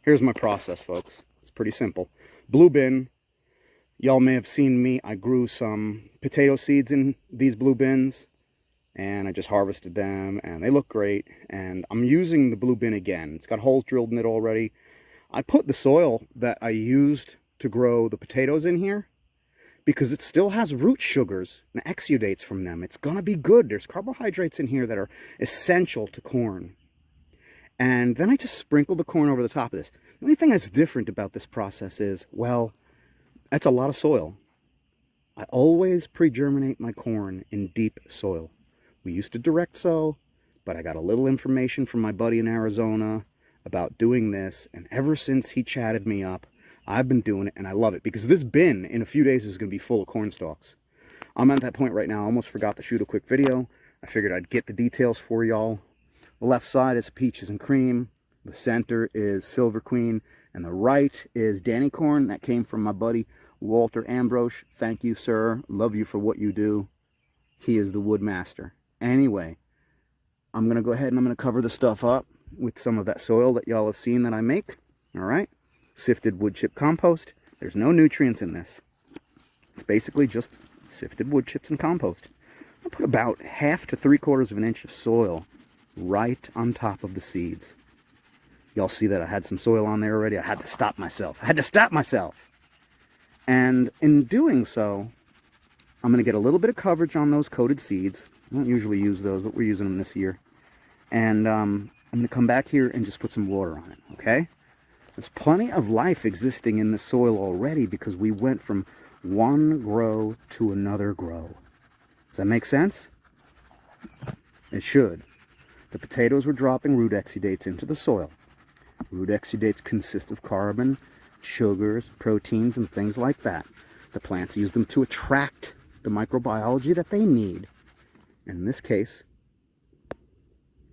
here's my process, folks. It's pretty simple. Blue bin. Y'all may have seen me. I grew some potato seeds in these blue bins, and I just harvested them, and they look great. And I'm using the blue bin again. It's got holes drilled in it already. I put the soil that I used to grow the potatoes in here because it still has root sugars and exudates from them. It's gonna be good. There's carbohydrates in here that are essential to corn. And then I just sprinkle the corn over the top of this. The only thing that's different about this process is, well, that's a lot of soil. I always pre-germinate my corn in deep soil. We used to direct sow, but I got a little information from my buddy in Arizona about doing this, and ever since he chatted me up, I've been doing it, and I love it, because this bin in a few days is going to be full of corn stalks. I'm at that point right now. I almost forgot to shoot a quick video. I figured I'd get the details for y'all. The left side is peaches and cream, the center is silver queen, and the right is Danny corn. That came from my buddy Walter Ambrose. Thank you, sir. Love you for what you do. He is the wood master. Anyway, I'm going to go ahead and I'm going to cover the stuff up with some of that soil that y'all have seen that I make. All right, sifted wood chip compost. There's no nutrients in this. It's basically just sifted wood chips and compost. I'll put about 1/2 to 3/4 of an inch of soil right on top of the seeds. Y'all see that I had some soil on there already. I had to stop myself. And in doing so, I'm going to get a little bit of coverage on those coated seeds. I don't usually use those, but we're using them this year. And I'm going to come back here and just put some water on it, okay? There's plenty of life existing in the soil already because we went from one grow to another grow. Does that make sense? It should. The potatoes were dropping root exudates into the soil. Root exudates consist of carbon, sugars, proteins, and things like that. The plants use them to attract the microbiology that they need. And in this case,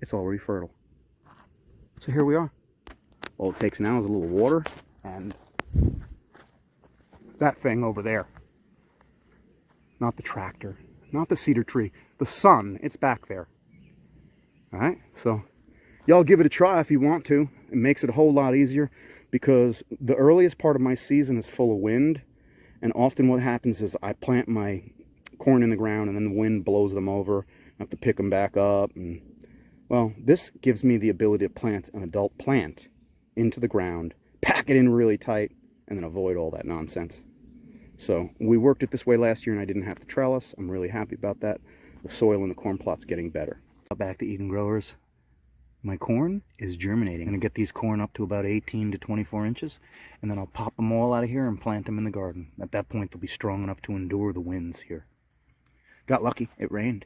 it's already fertile. So here we are. All it takes now is a little water and that thing over there. Not the tractor, not the cedar tree, the sun, it's back there. All right, so y'all give it a try if you want to. It makes it a whole lot easier because the earliest part of my season is full of wind, and often what happens is I plant my corn in the ground and then the wind blows them over. I have to pick them back up, and well, this gives me the ability to plant an adult plant into the ground, pack it in really tight, and then avoid all that nonsense. So we worked it this way last year and I didn't have to trellis. I'm really happy about that. The soil in the corn plot's getting better. Back to Eden growers. My corn is germinating. I'm going to get these corn up to about 18 to 24 inches, and then I'll pop them all out of here and plant them in the garden. At that point, they'll be strong enough to endure the winds here. Got lucky. It rained.